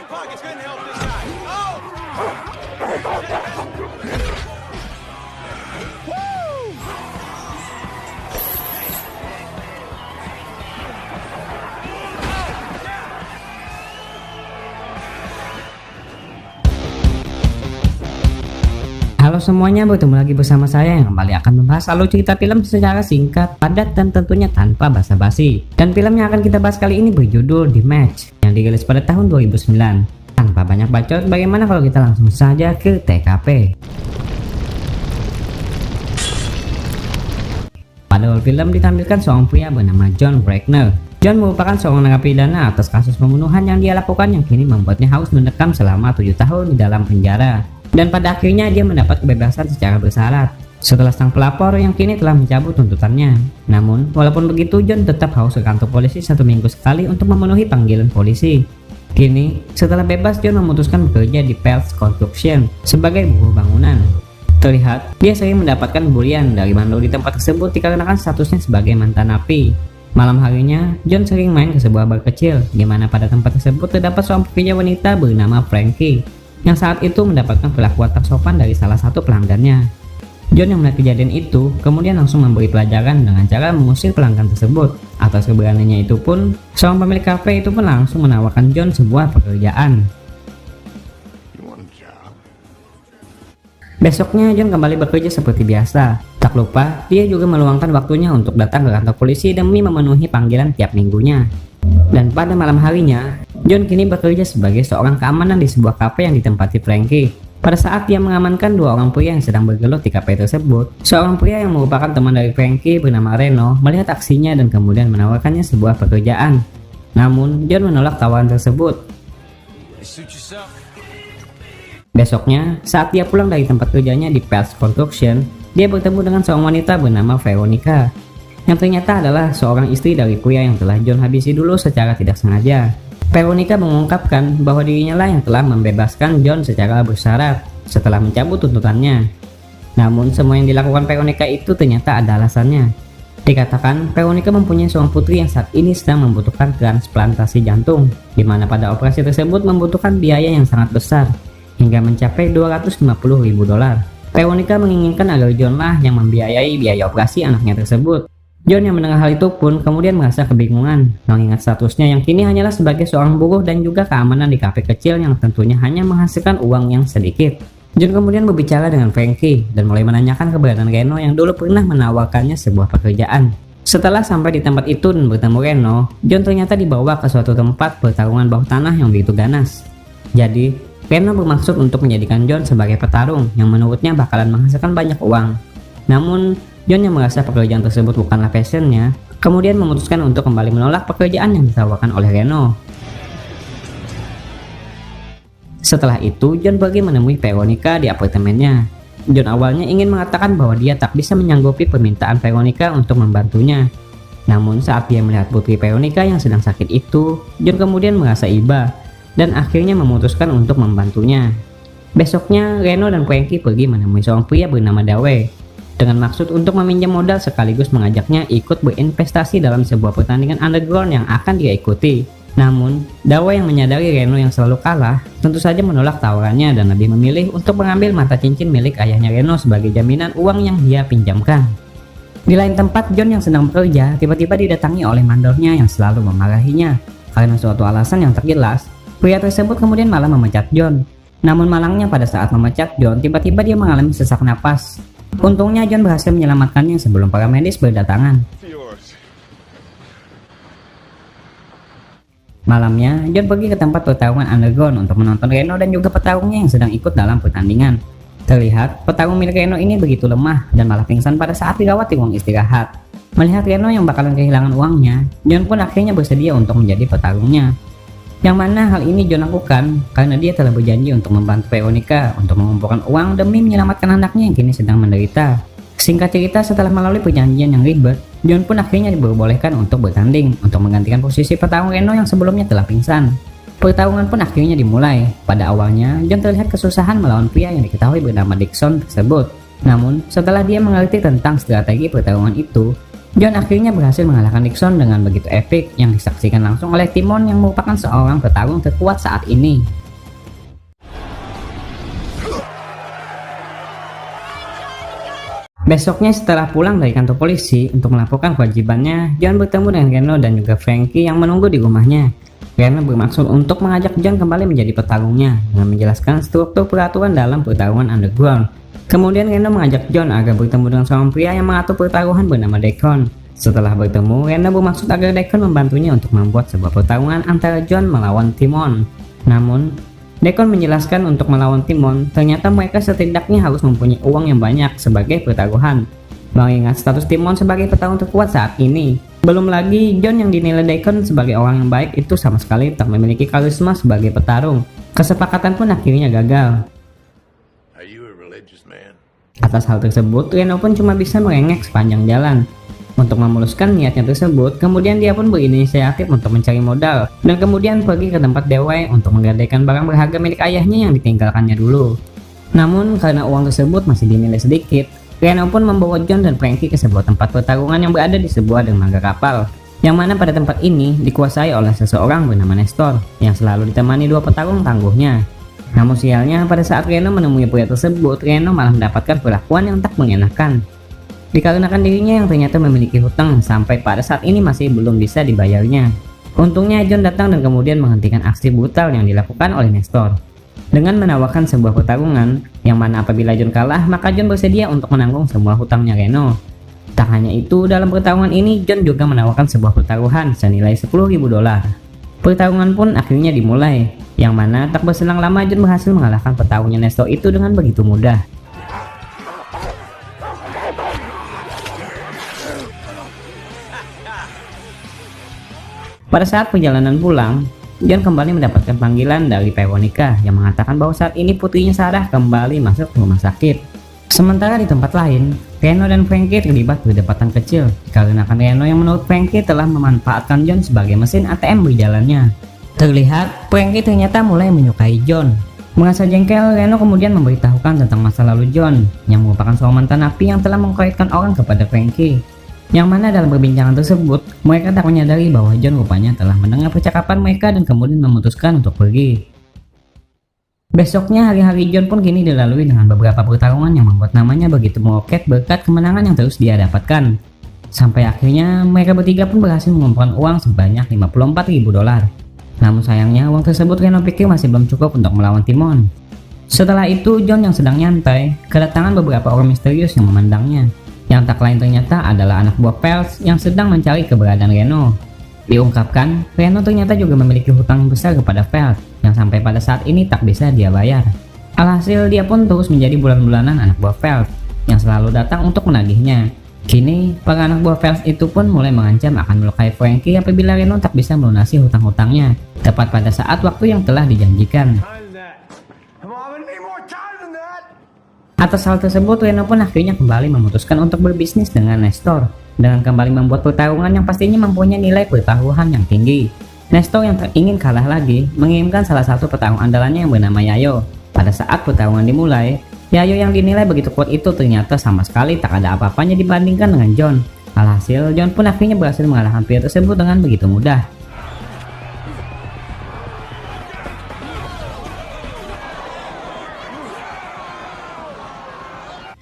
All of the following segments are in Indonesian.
pockets couldn't help this guy. Oh! Halo semuanya, bertemu lagi bersama saya yang kembali akan membahas alur cerita film secara singkat, padat, dan tentunya tanpa basa-basi. Dan film yang akan kita bahas kali ini berjudul The Match yang dirilis pada tahun 2009. Tanpa banyak bacot, bagaimana kalau kita langsung saja ke TKP. Pada awal film ditampilkan seorang pria bernama John Wagner. John merupakan seorang narapidana atas kasus pembunuhan yang dia lakukan yang kini membuatnya harus mendekam selama 7 tahun di dalam penjara. Dan pada akhirnya dia mendapat kebebasan secara bersyarat setelah sang pelapor yang kini telah mencabut tuntutannya. Namun, walaupun begitu, John tetap harus ke kantor polisi 1 minggu sekali untuk memenuhi panggilan polisi. Kini, setelah bebas, John memutuskan bekerja di Pels Construction sebagai buruh bangunan. Terlihat, dia sering mendapatkan bulian dari mandor di tempat tersebut dikarenakan statusnya sebagai mantan napi. Malam harinya, John sering main ke sebuah bar kecil, di mana pada tempat tersebut terdapat seorang pekerja wanita bernama Frankie, yang saat itu mendapatkan perlakuan tak sopan dari salah satu pelanggannya. John yang melihat kejadian itu, kemudian langsung memberi pelajaran dengan cara mengusir pelanggan tersebut. Atas keberaniannya itu pun, seorang pemilik kafe itu pun langsung menawarkan John sebuah pekerjaan. Besoknya John kembali bekerja seperti biasa. Tak lupa, dia juga meluangkan waktunya untuk datang ke kantor polisi demi memenuhi panggilan tiap minggunya. Dan pada malam harinya, John kini bekerja sebagai seorang keamanan di sebuah kafe yang ditempati Frankie. Pada saat dia mengamankan 2 orang pria yang sedang bergelut di kafe tersebut, seorang pria yang merupakan teman dari Frankie bernama Reno melihat aksinya dan kemudian menawarkannya sebuah pekerjaan. Namun, John menolak tawaran tersebut. Besoknya, saat dia pulang dari tempat kerjanya di Pels Construction, dia bertemu dengan seorang wanita bernama Veronica, yang ternyata adalah seorang istri dari pria yang telah John habisi dulu secara tidak sengaja. Veronica mengungkapkan bahwa dirinya lah yang telah membebaskan John secara bersyarat setelah mencabut tuntutannya. Namun semua yang dilakukan Veronica itu ternyata ada alasannya. Dikatakan Veronica mempunyai seorang putri yang saat ini sedang membutuhkan transplantasi jantung, di mana pada operasi tersebut membutuhkan biaya yang sangat besar, hingga mencapai $250.000. Veronica menginginkan agar John lah yang membiayai biaya operasi anaknya tersebut. John yang mendengar hal itu pun kemudian merasa kebingungan, mengingat statusnya yang kini hanyalah sebagai seorang buruh dan juga keamanan di kafe kecil yang tentunya hanya menghasilkan uang yang sedikit. John kemudian berbicara dengan Frankie dan mulai menanyakan keberadaan Reno yang dulu pernah menawarkannya sebuah pekerjaan. Setelah sampai di tempat itu dan bertemu Reno, John ternyata dibawa ke suatu tempat pertarungan bawah tanah yang begitu ganas. Jadi, Reno bermaksud untuk menjadikan John sebagai petarung yang menurutnya bakalan menghasilkan banyak uang. Namun, John yang merasa pekerjaan tersebut bukanlah passionnya, kemudian memutuskan untuk kembali menolak pekerjaan yang ditawarkan oleh Reno. Setelah itu, John pergi menemui Veronica di apartemennya. John awalnya ingin mengatakan bahwa dia tak bisa menyanggupi permintaan Veronica untuk membantunya. Namun saat dia melihat putri Veronica yang sedang sakit itu, John kemudian merasa iba dan akhirnya memutuskan untuk membantunya. Besoknya, Reno dan Frankie pergi menemui seorang pria bernama Dawe dengan maksud untuk meminjam modal sekaligus mengajaknya ikut berinvestasi dalam sebuah pertandingan underground yang akan dia ikuti. Namun, Dawe yang menyadari Reno yang selalu kalah, tentu saja menolak tawarannya dan lebih memilih untuk mengambil mata cincin milik ayahnya Reno sebagai jaminan uang yang dia pinjamkan. Di lain tempat, John yang sedang bekerja tiba-tiba didatangi oleh mandornya yang selalu memarahinya. Karena suatu alasan yang tak jelas, pria tersebut kemudian malah memecat John. Namun malangnya pada saat memecat John, tiba-tiba dia mengalami sesak napas. Untungnya John berhasil menyelamatkannya sebelum para medis berdatangan. Malamnya, John pergi ke tempat pertarungan underground untuk menonton Reno dan juga petarungnya yang sedang ikut dalam pertandingan. Terlihat, petarung milik Reno ini begitu lemah dan malah pingsan pada saat dirawat di ruang istirahat. Melihat Reno yang bakalan kehilangan uangnya, John pun akhirnya bersedia untuk menjadi petarungnya. Yang mana hal ini John lakukan karena dia telah berjanji untuk membantu Veronica untuk mengumpulkan uang demi menyelamatkan anaknya yang kini sedang menderita. Singkat cerita, setelah melalui perjanjian yang ribet, John pun akhirnya diperbolehkan untuk bertanding untuk menggantikan posisi petarung Reno yang sebelumnya telah pingsan. Pertarungan pun akhirnya dimulai. Pada awalnya, John terlihat kesusahan melawan pria yang diketahui bernama Dixon tersebut. Namun, setelah dia mengerti tentang strategi pertarungan itu, John akhirnya berhasil mengalahkan Dixon dengan begitu epik yang disaksikan langsung oleh Timon yang merupakan seorang petarung terkuat saat ini. Besoknya setelah pulang dari kantor polisi untuk melaporkan kewajibannya, John bertemu dengan Reno dan juga Frankie yang menunggu di rumahnya. Reno bermaksud untuk mengajak John kembali menjadi petarungnya dengan menjelaskan struktur peraturan dalam pertarungan underground. Kemudian Reno mengajak John agar bertemu dengan seorang pria yang mengatur pertaruhan bernama Deacon. Setelah bertemu, Reno bermaksud agar Deacon membantunya untuk membuat sebuah pertarungan antara John melawan Timon. Namun, Deacon menjelaskan untuk melawan Timon, ternyata mereka setidaknya harus mempunyai uang yang banyak sebagai pertaruhan. Mengingat status Timon sebagai petarung terkuat saat ini. Belum lagi, John yang dinilai Deacon sebagai orang yang baik itu sama sekali tak memiliki karisma sebagai petarung. Kesepakatan pun akhirnya gagal. Are you a religious man? Atas hal tersebut, Reno pun cuma bisa merengek sepanjang jalan. Untuk memuluskan niatnya tersebut, kemudian dia pun berinisiatif untuk mencari modal dan kemudian pergi ke tempat Dewey untuk menggadaikan barang berharga milik ayahnya yang ditinggalkannya dulu. Namun karena uang tersebut masih dinilai sedikit, Reno pun membawa John dan Frankie ke sebuah tempat pertarungan yang berada di sebuah dermaga kapal, yang mana pada tempat ini dikuasai oleh seseorang bernama Nestor yang selalu ditemani dua petarung tangguhnya. Namun sialnya, pada saat Reno menemui pria tersebut, Reno malah mendapatkan perlakuan yang tak mengenakan. Dikarenakan dirinya yang ternyata memiliki hutang sampai pada saat ini masih belum bisa dibayarnya. Untungnya John datang dan kemudian menghentikan aksi brutal yang dilakukan oleh Nestor dengan menawarkan sebuah pertarungan yang mana apabila John kalah maka John bersedia untuk menanggung semua hutangnya Reno. Tak hanya itu, dalam pertarungan ini John juga menawarkan sebuah pertaruhan senilai $10.000. Pertarungan pun akhirnya dimulai, yang mana tak berselang lama John berhasil mengalahkan petarungnya Nestor itu dengan begitu mudah. Pada saat perjalanan pulang, John kembali mendapatkan panggilan dari Veronica yang mengatakan bahwa saat ini putrinya Sarah kembali masuk ke rumah sakit. Sementara di tempat lain, Reno dan Frankie terlibat perdebatan kecil karena Reno yang menurut Frankie telah memanfaatkan John sebagai mesin ATM berjalannya. Terlihat, Frankie ternyata mulai menyukai John. Merasa jengkel, Reno kemudian memberitahukan tentang masa lalu John yang merupakan seorang mantan napi yang telah mengkoyetkan orang kepada Frankie. Yang mana dalam perbincangan tersebut, mereka tak menyadari bahwa John rupanya telah mendengar percakapan mereka dan kemudian memutuskan untuk pergi. Besoknya hari-hari John pun kini dilalui dengan beberapa pertarungan yang membuat namanya begitu meroket berkat kemenangan yang terus dia dapatkan. Sampai akhirnya mereka bertiga pun berhasil mengumpulkan uang sebanyak $54.000. Namun sayangnya uang tersebut Reno pikir masih belum cukup untuk melawan Timon. Setelah itu John yang sedang nyantai, kedatangan beberapa orang misterius yang memandangnya. Yang tak lain ternyata adalah anak buah Pels yang sedang mencari keberadaan Reno. Diungkapkan, Reno ternyata juga memiliki hutang besar kepada Pels yang sampai pada saat ini tak bisa dia bayar. Alhasil dia pun terus menjadi bulan-bulanan anak buah Pels yang selalu datang untuk menagihnya. Kini, para anak buah Pels itu pun mulai mengancam akan melukai Frankie apabila Reno tak bisa melunasi hutang-hutangnya tepat pada saat waktu yang telah dijanjikan. Atas hal tersebut, Reno pun akhirnya kembali memutuskan untuk berbisnis dengan Nestor dengan kembali membuat pertarungan yang pastinya mempunyai nilai pertaruhan yang tinggi. Nestor yang tak ingin kalah lagi mengirimkan salah satu petarung andalannya yang bernama Yayo. Pada saat pertarungan dimulai, Yayo yang dinilai begitu kuat itu ternyata sama sekali tak ada apa-apanya dibandingkan dengan John. Alhasil, John pun akhirnya berhasil mengalahkan pria tersebut dengan begitu mudah.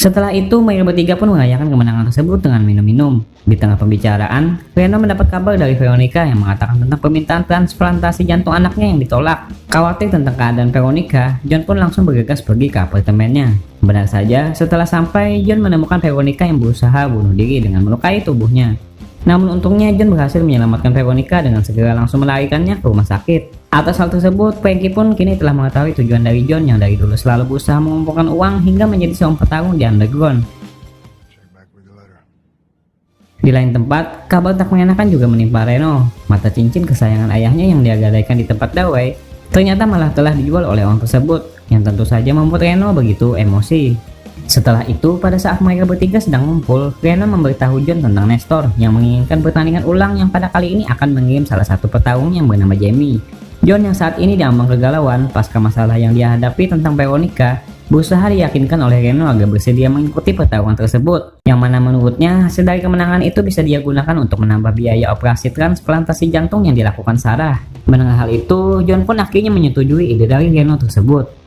Setelah itu, mereka bertiga pun merayakan kemenangan tersebut dengan minum-minum. Di tengah pembicaraan, Reno mendapat kabar dari Veronica yang mengatakan tentang permintaan transplantasi jantung anaknya yang ditolak. Khawatir tentang keadaan Veronica, John pun langsung bergegas pergi ke apartemennya. Benar saja, setelah sampai, John menemukan Veronica yang berusaha bunuh diri dengan melukai tubuhnya. Namun untungnya John berhasil menyelamatkan Veronica dengan segera langsung melarikannya ke rumah sakit. Atas hal tersebut, Frankie pun kini telah mengetahui tujuan dari John yang dari dulu selalu berusaha mengumpulkan uang hingga menjadi seorang petarung di underground. Di lain tempat, kabar tak mengenakan juga menimpa Reno. Mata cincin kesayangan ayahnya yang dia gadaikan di tempat Dawei ternyata malah telah dijual oleh orang tersebut, yang tentu saja membuat Reno begitu emosi. Setelah itu, pada saat mereka bertiga sedang ngumpul, Reno memberitahu John tentang Nestor yang menginginkan pertandingan ulang yang pada kali ini akan mengirim salah satu petarung yang bernama Jamie. John yang saat ini diambang kegalauan pasca masalah yang dia hadapi tentang Veronica, berusaha diyakinkan oleh Reno agar bersedia mengikuti pertarungan tersebut, yang mana menurutnya hasil dari kemenangan itu bisa dia gunakan untuk menambah biaya operasi transplantasi jantung yang dilakukan Sarah. Mendengar hal itu, John pun akhirnya menyetujui ide dari Reno tersebut.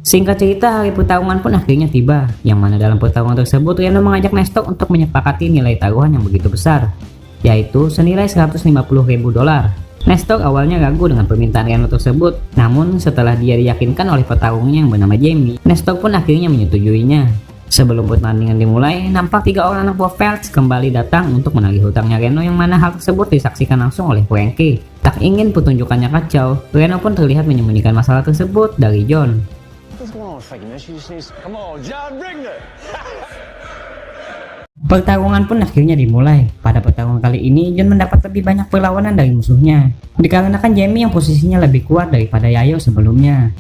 Singkat cerita, hari pertarungan pun akhirnya tiba, yang mana dalam pertarungan tersebut Reno mengajak Nestor untuk menyepakati nilai taruhan yang begitu besar, yaitu senilai $150.000. Nestor awalnya ragu dengan permintaan Reno tersebut, namun setelah dia diyakinkan oleh petarungnya yang bernama Jamie, Nestor pun akhirnya menyetujuinya. Sebelum pertandingan dimulai, nampak 3 orang anak buah Phelps kembali datang untuk menagih hutangnya Reno, yang mana hal tersebut disaksikan langsung oleh Frankie. Tak ingin pertunjukannya kacau, Reno pun terlihat menyembunyikan masalah tersebut dari John. Pertarungan pun akhirnya dimulai. Pada pertarungan kali ini, John mendapat lebih banyak perlawanan dari musuhnya, dikarenakan Jamie yang posisinya lebih kuat daripada Yayo sebelumnya.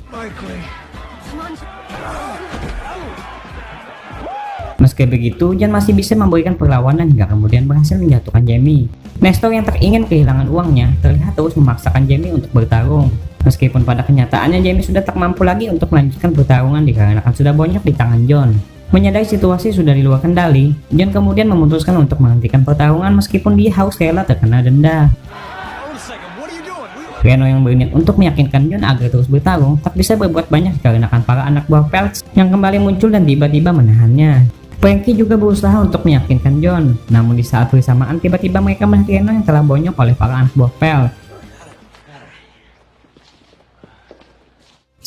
Meski begitu, John masih bisa memberikan perlawanan hingga kemudian berhasil menjatuhkan Jamie. Nestor yang tak ingin kehilangan uangnya terlihat terus memaksakan Jamie untuk bertarung. Meskipun pada kenyataannya Jamie sudah tak mampu lagi untuk melanjutkan pertarungan dikarenakan sudah bonyok di tangan John. Menyadari situasi sudah di luar kendali, John kemudian memutuskan untuk menghentikan pertarungan meskipun dia harus rela terkena denda. Reno yang berniat untuk meyakinkan John agar terus bertarung tak bisa berbuat banyak dikarenakan para anak buah Phelps yang kembali muncul dan tiba-tiba menahannya. Frankie juga berusaha untuk meyakinkan John, namun di saat bersamaan tiba-tiba mereka melihat Reno yang telah bonyok oleh para anak buah Phelps.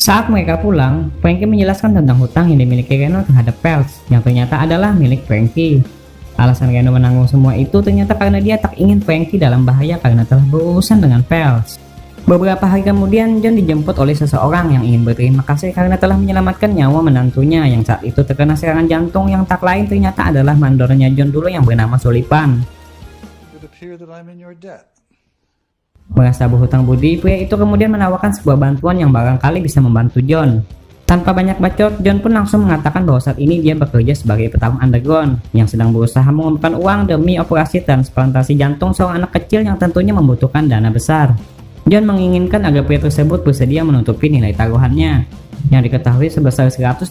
Saat mereka pulang, Frankie menjelaskan tentang hutang yang dimiliki Reno terhadap Phelps, yang ternyata adalah milik Frankie. Alasan Reno menanggung semua itu ternyata karena dia tak ingin Frankie dalam bahaya karena telah berurusan dengan Phelps. Beberapa hari kemudian, John dijemput oleh seseorang yang ingin berterima kasih karena telah menyelamatkan nyawa menantunya yang saat itu terkena serangan jantung, yang tak lain ternyata adalah mandornya John dulu yang bernama Sullivan. Merasa berhutang budi, pria itu kemudian menawarkan sebuah bantuan yang barangkali bisa membantu John. Tanpa banyak bacot, John pun langsung mengatakan bahwa saat ini dia bekerja sebagai petarung underground yang sedang berusaha mengumpulkan uang demi operasi transplantasi jantung seorang anak kecil yang tentunya membutuhkan dana besar. John menginginkan agar pria tersebut bersedia menutupi nilai taruhannya, yang diketahui sebesar $150.000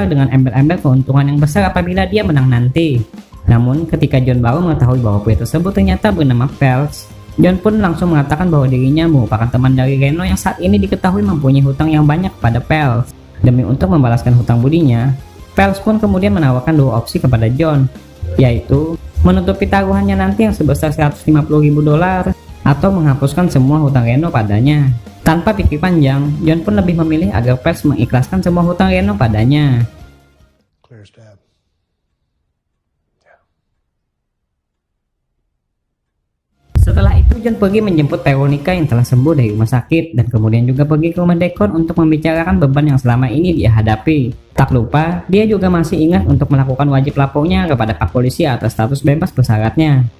dengan embel-embel keuntungan yang besar apabila dia menang nanti. Namun, ketika John baru mengetahui bahwa pria tersebut ternyata bernama Phelps, John pun langsung mengatakan bahwa dirinya merupakan teman dari Reno yang saat ini diketahui mempunyai hutang yang banyak pada Phelps. Demi untuk membalaskan hutang budinya, Phelps pun kemudian menawarkan 2 opsi kepada John, yaitu menutupi taruhannya nanti yang sebesar $150.000 atau menghapuskan semua hutang Reno padanya. Tanpa pikir panjang, John pun lebih memilih agar Phelps mengikhlaskan semua hutang Reno padanya. Setelah itu, John pergi menjemput Veronica yang telah sembuh dari rumah sakit dan kemudian juga pergi ke rumah Deacon untuk membicarakan beban yang selama ini dia hadapi. Tak lupa, dia juga masih ingat untuk melakukan wajib lapornya kepada Pak Polisi atas status bebas bersyaratnya.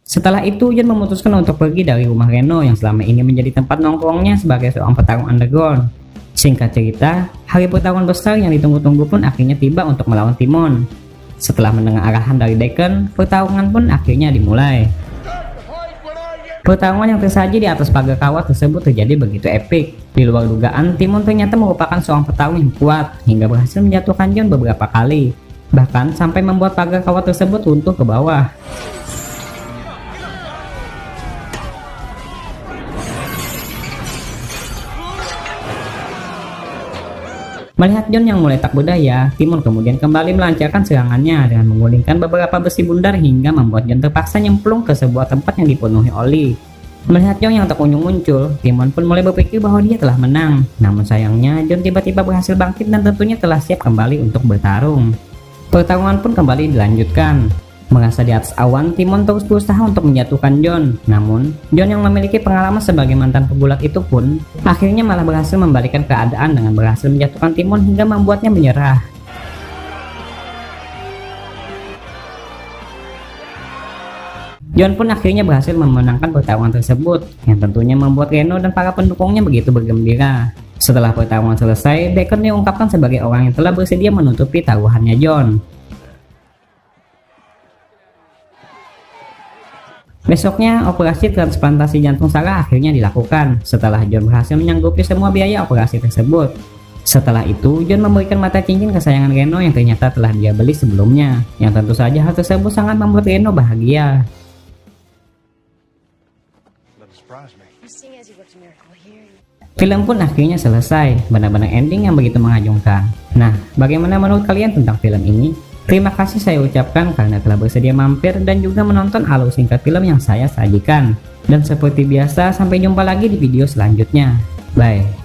Setelah itu, John memutuskan untuk pergi dari rumah Reno yang selama ini menjadi tempat nongkrongnya sebagai seorang petarung underground. Singkat cerita, hari pertarungan besar yang ditunggu-tunggu pun akhirnya tiba untuk melawan Timon. Setelah mendengar arahan dari Deacon, pertarungan pun akhirnya dimulai. Pertarungan yang tersaji di atas pagar kawat tersebut terjadi begitu epik. Di luar dugaan, Timon ternyata merupakan seorang petarung yang kuat hingga berhasil menjatuhkan John beberapa kali, bahkan sampai membuat pagar kawat tersebut runtuh ke bawah. Melihat John yang mulai tak berdaya, Timon kemudian kembali melancarkan serangannya dengan menggulingkan beberapa besi bundar hingga membuat John terpaksa nyemplung ke sebuah tempat yang dipenuhi oli. Melihat John yang tak kunjung muncul, Timon pun mulai berpikir bahwa dia telah menang. Namun sayangnya, John tiba-tiba berhasil bangkit dan tentunya telah siap kembali untuk bertarung. Pertarungan pun kembali dilanjutkan. Merasa di atas awan, Timon terus berusaha untuk menjatuhkan John. Namun, John yang memiliki pengalaman sebagai mantan pegulat itu pun akhirnya malah berhasil membalikkan keadaan dengan berhasil menjatuhkan Timon hingga membuatnya menyerah. John pun akhirnya berhasil memenangkan pertarungan tersebut, yang tentunya membuat Reno dan para pendukungnya begitu bergembira. Setelah pertarungan selesai, Deacon diungkapkan sebagai orang yang telah bersedia menutupi taruhannya John. Besoknya, operasi transplantasi jantung Sarah akhirnya dilakukan setelah John berhasil menyanggupi semua biaya operasi tersebut. Setelah itu, John memberikan mata cincin kesayangan Reno yang ternyata telah dia beli sebelumnya, yang tentu saja hal tersebut sangat membuat Reno bahagia. Film pun akhirnya selesai, benar-benar ending yang begitu mengagumkan. Nah, bagaimana menurut kalian tentang film ini? Terima kasih saya ucapkan karena telah bersedia mampir dan juga menonton alur singkat film yang saya sajikan. Dan seperti biasa, sampai jumpa lagi di video selanjutnya. Bye.